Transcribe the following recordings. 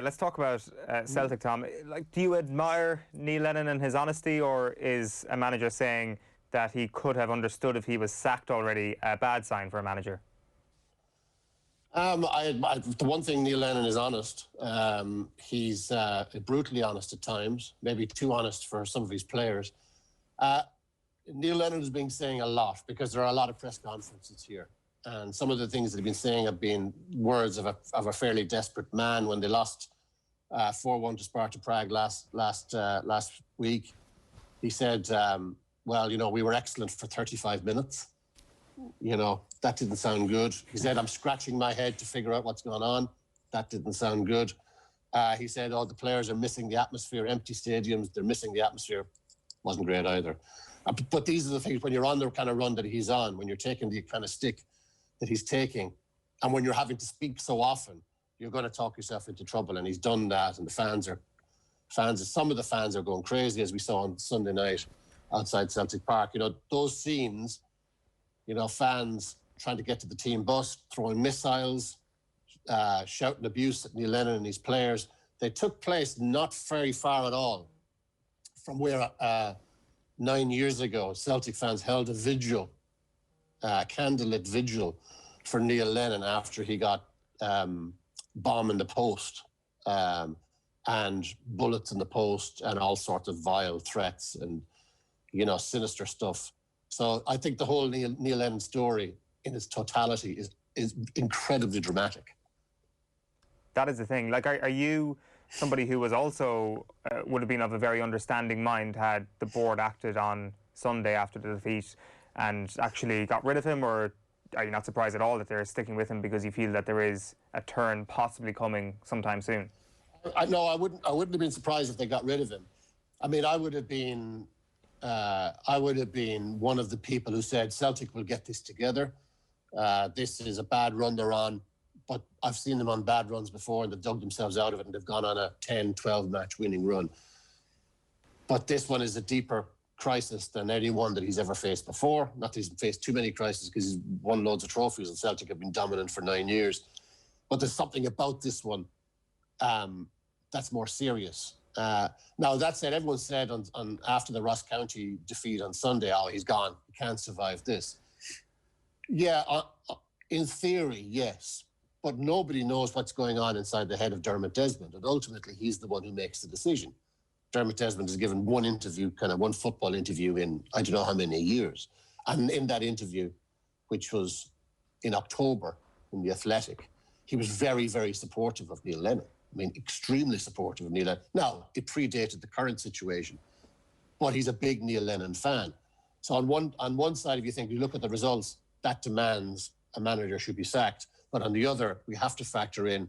Let's talk about Celtic, Tom. Like, do you admire Neil Lennon and his honesty, or is a manager saying that he could have understood if he was sacked already a bad sign for a manager? The one thing, Neil Lennon is honest. He's brutally honest at times, maybe too honest for some of his players. Neil Lennon has been saying a lot because there are a lot of press conferences here. And some of the things that he's been saying have been words of a fairly desperate man. When they lost 4-1 to Sparta Prague last week, he said, well, you know, we were excellent for 35 minutes. You know, that didn't sound good. He said, I'm scratching my head to figure out what's going on. That didn't sound good. He said, oh, the players are missing the atmosphere, empty stadiums, they're missing the atmosphere. Wasn't great either. But these are the things, when you're on the kind of run that he's on, when you're taking the kind of stick that he's taking, and when you're having to speak so often, you're going to talk yourself into trouble. And he's done that, and some of the fans are going crazy, as we saw on Sunday night outside Celtic Park. You know, those scenes, you know, fans trying to get to the team bus, throwing missiles, shouting abuse at Neil Lennon and his players, they took place not very far at all from where 9 years ago Celtic fans held a vigil, candlelit vigil for Neil Lennon after he got bomb in the post and bullets in the post and all sorts of vile threats and, you know, sinister stuff. So I think the whole Neil Lennon story in its totality is incredibly dramatic. That is the thing. Like, are you somebody who was also would have been of a very understanding mind had the board acted on Sunday after the defeat and actually got rid of him, or are you not surprised at all that they're sticking with him because you feel that there is a turn possibly coming sometime soon? No, I wouldn't have been surprised if they got rid of him. I mean, I would have been one of the people who said Celtic will get this together. This is a bad run they're on, but I've seen them on bad runs before and they've dug themselves out of it and they've gone on a 10, 12 match winning run. But this one is a deeper crisis than any one that he's ever faced before. Not that he's faced too many crises because he's won loads of trophies and Celtic have been dominant for 9 years. But there's something about this one that's more serious. Now, that said, everyone said on after the Ross County defeat on Sunday, oh, he's gone. He can't survive this. Yeah, in theory, yes. But nobody knows what's going on inside the head of Dermot Desmond. And ultimately, he's the one who makes the decision. Dermot Desmond has given one interview, kind of one football interview in I don't know how many years. And in that interview, which was in October in The Athletic, he was very, very supportive of Neil Lennon. I mean, extremely supportive of Neil Lennon. Now, it predated the current situation, but he's a big Neil Lennon fan. So on one side, if you think, you look at the results, that demands a manager should be sacked. But on the other, we have to factor in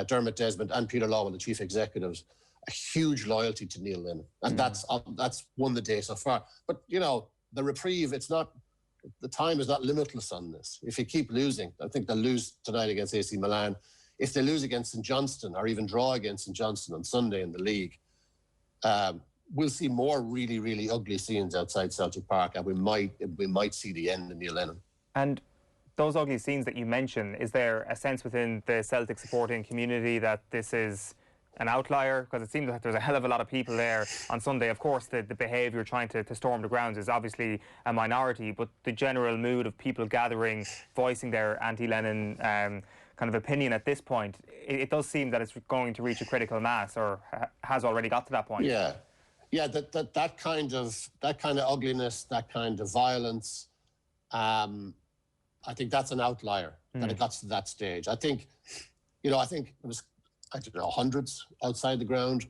Dermot Desmond and Peter Lawwell, the chief executives, a huge loyalty to Neil Lennon. And that's won the day so far. But, you know, the reprieve, the time is not limitless on this. If you keep losing, I think they'll lose tonight against AC Milan. If they lose against St Johnstone or even draw against St Johnstone on Sunday in the league, we'll see more really, really ugly scenes outside Celtic Park, and we might see the end of Neil Lennon. And those ugly scenes that you mentioned, is there a sense within the Celtic supporting community that this is an outlier? Because it seems like there's a hell of a lot of people there on Sunday. Of course, the behaviour trying to storm the grounds is obviously a minority, but the general mood of people gathering, voicing their anti-Lennon kind of opinion at this point, it does seem that it's going to reach a critical mass, or has already got to that point. Yeah, that kind of ugliness, that kind of violence, I think that's an outlier that it got to that stage. I think it was, I don't know, hundreds outside the ground.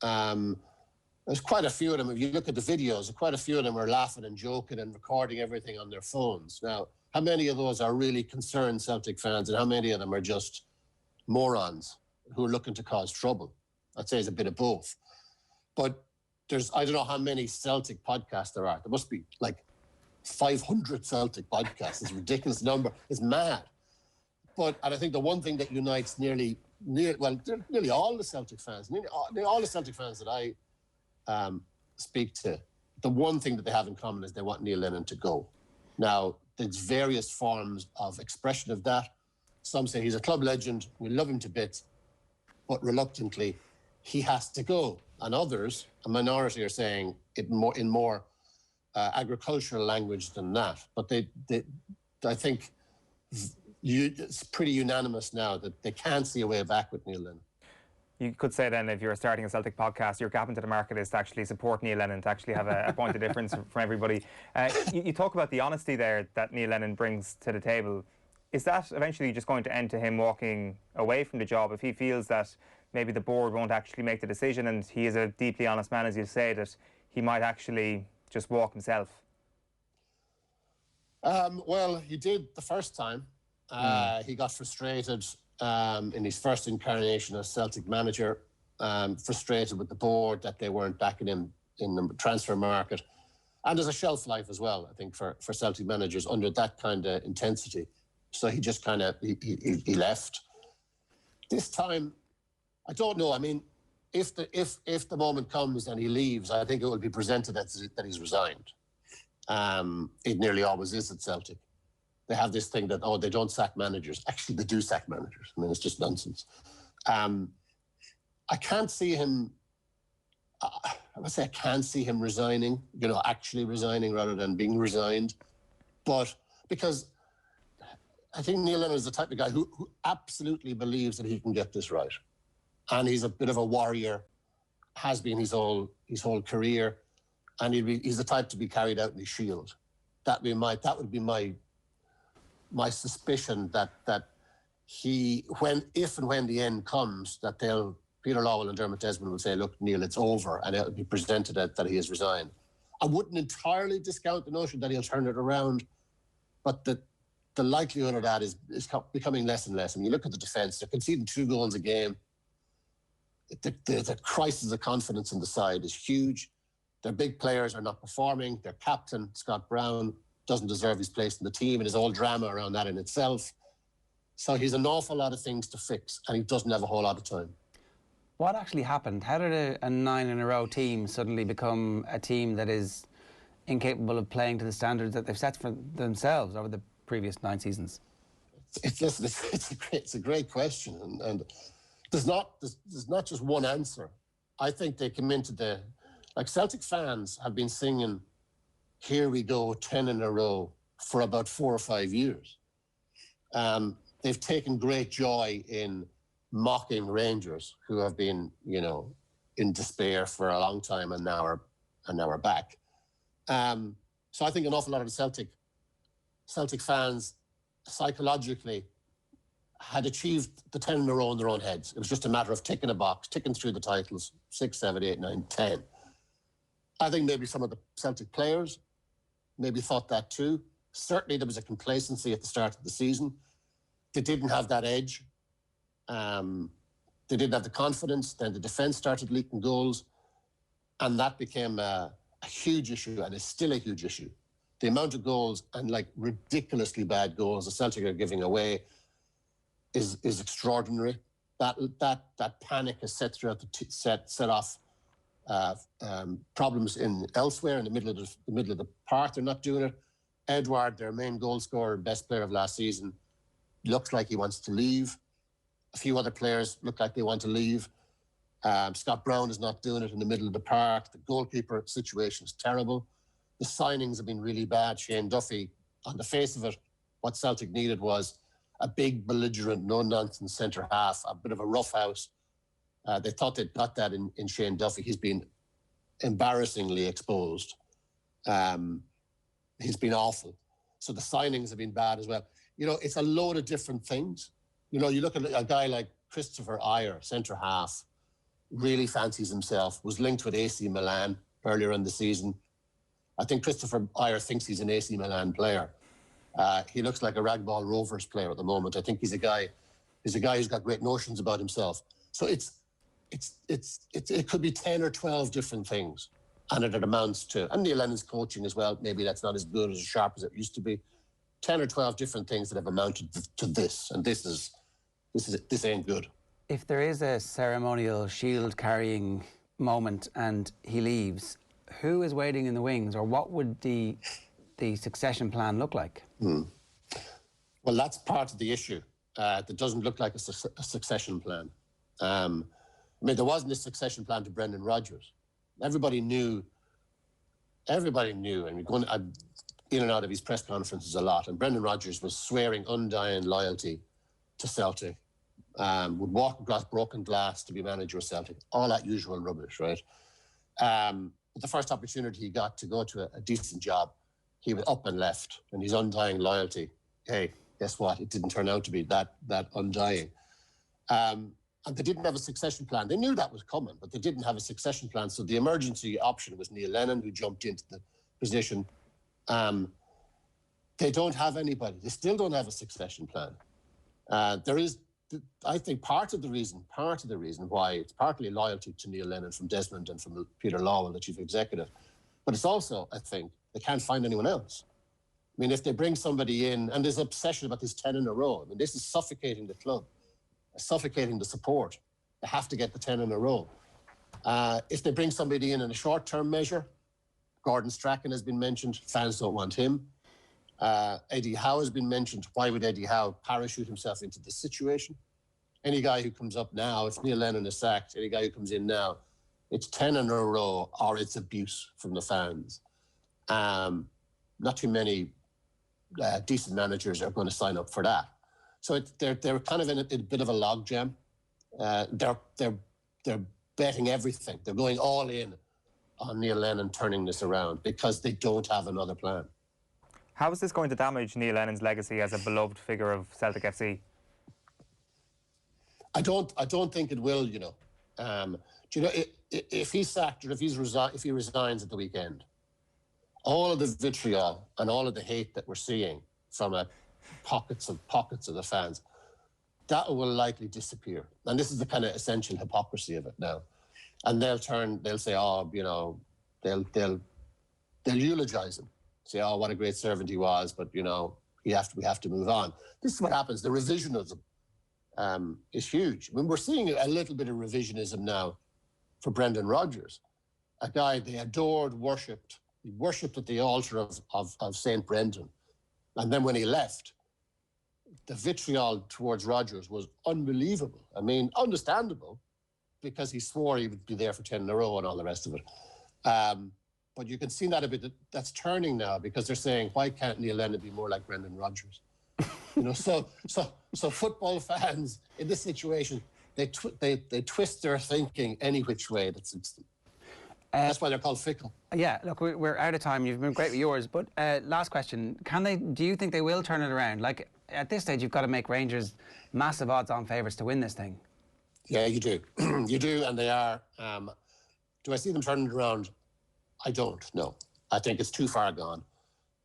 There's quite a few of them. If you look at the videos, quite a few of them are laughing and joking and recording everything on their phones. Now, how many of those are really concerned Celtic fans and how many of them are just morons who are looking to cause trouble? I'd say it's a bit of both. But I don't know how many Celtic podcasts there are. There must be like 500 Celtic podcasts. It's a ridiculous number. It's mad. And I think the one thing that unites nearly all the Celtic fans, nearly all the Celtic fans that I speak to, the one thing that they have in common is they want Neil Lennon to go. Now, there's various forms of expression of that. Some say he's a club legend, we love him to bits. but reluctantly, he has to go. And others, a minority, are saying it in more agricultural language than that. But I think it's pretty unanimous now that they can't see a way back with Neil Lennon. You could say then, if you're starting a Celtic podcast, your gap into the market is to actually support Neil Lennon, to actually have a point of difference from everybody. You talk about the honesty there that Neil Lennon brings to the table. Is that eventually just going to end to him walking away from the job if he feels that maybe the board won't actually make the decision, and he is a deeply honest man, as you say, that he might actually just walk himself? Well, he did the first time. He got frustrated in his first incarnation as Celtic manager, frustrated with the board that they weren't backing him in the transfer market. And there's a shelf life as well, I think, for Celtic managers under that kind of intensity. So he just kind of, he left. This time, I don't know. I mean, if the moment comes and he leaves, I think it will be presented that he's resigned. It nearly always is at Celtic. They have this thing that, they don't sack managers. Actually, they do sack managers. I mean, it's just nonsense. I can't see him, I would say I can't see him resigning, actually resigning rather than being resigned. But because I think Neil Lennon is the type of guy who absolutely believes that he can get this right. And he's a bit of a warrior, has been his whole career. And he's the type to be carried out in his shield. That would be my suspicion that he, if and when the end comes, that Peter Lawwell and Dermot Desmond will say, look, Neil, it's over, and it'll be presented that he has resigned. I wouldn't entirely discount the notion that he'll turn it around, but the likelihood of that is becoming less and less. I mean, you look at the defence, they're conceding 2 goals a game. The crisis of confidence in the side is huge. Their big players are not performing. Their captain, Scott Brown, doesn't deserve his place in the team, and there's all drama around that in itself. So he's an awful lot of things to fix, and he doesn't have a whole lot of time. What actually happened? How did a 9-in-a-row team suddenly become a team that is incapable of playing to the standards that they've set for themselves over the previous 9 seasons? It's a great question, and there's not just one answer. I think they come into Celtic fans have been singing "Here We Go 10 in a row" for about 4 or 5 years. They've taken great joy in mocking Rangers, who have been, in despair for a long time, and now are back. So I think an awful lot of the Celtic fans psychologically had achieved the 10 in a row in their own heads. It was just a matter of ticking a box, ticking through the titles, 6, 7, 8, 9, 10. I think maybe some of the Celtic players maybe thought that too. Certainly there was a complacency at the start of the season. They didn't have that edge. They didn't have the confidence. Then the defence started leaking goals. And that became a huge issue, and is still a huge issue. The amount of goals, and ridiculously bad goals, the Celtic are giving away is extraordinary. That panic has set off problems elsewhere in the middle of the park. They're not doing it. Edouard, their main goal scorer, best player of last season, looks like he wants to leave. A few other players look like they want to leave. Scott Brown is not doing it in the middle of the park. The goalkeeper situation is terrible. The signings have been really bad. Shane Duffy, on the face of it, what Celtic needed was a big, belligerent, no-nonsense centre-half, a bit of a roughhouse. They thought they'd got that in Shane Duffy. He's been embarrassingly exposed. He's been awful. So the signings have been bad as well. It's a load of different things. You look at a guy like Christopher Ajer, centre-half, really fancies himself, was linked with AC Milan earlier in the season. I think Christopher Ajer thinks he's an AC Milan player. He looks like a Ragball Rovers player at the moment. I think he's a guy who's got great notions about himself. So it could be 10 or 12 different things, and it amounts to, and Neil Lennon's coaching as well, maybe that's not as good, as sharp as it used to be. 10 or 12 different things that have amounted to this, and this ain't good. If there is a ceremonial shield-carrying moment and he leaves, who is waiting in the wings, or what would the succession plan look like? Well, that's part of the issue. That doesn't look like a succession plan. I mean, there wasn't a succession plan to Brendan Rodgers. Everybody knew, and we're going in and out of his press conferences a lot, and Brendan Rodgers was swearing undying loyalty to Celtic, would walk across broken glass to be manager of Celtic, all that usual rubbish, right? But the first opportunity he got to go to a decent job, he was up and left, and his undying loyalty, hey, guess what? It didn't turn out to be that undying. And they didn't have a succession plan. They knew that was coming, but they didn't have a succession plan. So the emergency option was Neil Lennon, who jumped into the position. They don't have anybody. They still don't have a succession plan. There is, I think, part of the reason why it's partly loyalty to Neil Lennon from Desmond and from Peter Lawwell, the chief executive, but it's also, I think, they can't find anyone else. I mean, if they bring somebody in, and there's an obsession about this 10 in a row. I mean, this is suffocating the club, suffocating the support. They have to get the 10 in a row. If they bring somebody in a short-term measure, Gordon Strachan has been mentioned. Fans don't want him. Eddie Howe has been mentioned. Why would Eddie Howe parachute himself into this situation? Any guy who comes up now, if Neil Lennon is sacked, any guy who comes in now, it's 10 in a row or it's abuse from the fans. Not too many decent managers are going to sign up for that. So they're kind of in a bit of a logjam. They're betting everything. They're going all in on Neil Lennon turning this around because they don't have another plan. How is this going to damage Neil Lennon's legacy as a beloved figure of Celtic FC? I don't think it will. Do you know, if he's sacked or if he resigns at the weekend, all of the vitriol and all of the hate that we're seeing from pockets of the fans, that will likely disappear. And this is the kind of essential hypocrisy of it now. And they'll say, they'll eulogize him. Say, oh, what a great servant he was, but, we have to move on. This is what happens. The revisionism is huge. I mean, we're seeing a little bit of revisionism now for Brendan Rodgers, a guy they adored, worshipped. He worshipped at the altar of St. Brendan. And then when he left, the vitriol towards Rodgers was unbelievable. I mean, understandable, because he swore he would be there for 10 in a row and all the rest of it. But you can see that a bit, that's turning now, because they're saying, why can't Neil Lennon be more like Brendan Rodgers? So football fans in this situation, they twist their thinking any which way that suits them. That's why they're called fickle. Yeah, look, we're out of time. You've been great with yours, but last question: do you think they will turn it around? Like, at this stage, you've got to make Rangers massive odds-on favourites to win this thing. Yeah, you do. You do, and they are. Do I see them turning it around? I don't. No, I think it's too far gone.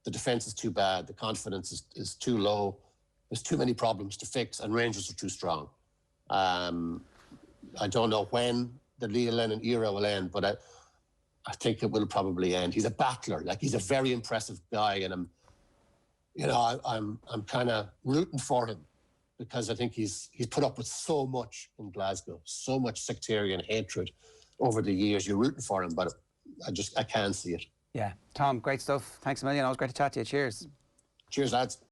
The defence is too bad. The confidence is too low. There's too many problems to fix, and Rangers are too strong. I don't know when the Neil Lennon era will end, but I think it will probably end. He's a battler. Like, he's a very impressive guy, and I'm kind of rooting for him, because I think he's put up with so much in Glasgow, so much sectarian hatred over the years. You're rooting for him, but I can't see it. Yeah, Tom, great stuff. Thanks a million. Always great to chat to you. Cheers. Cheers, lads.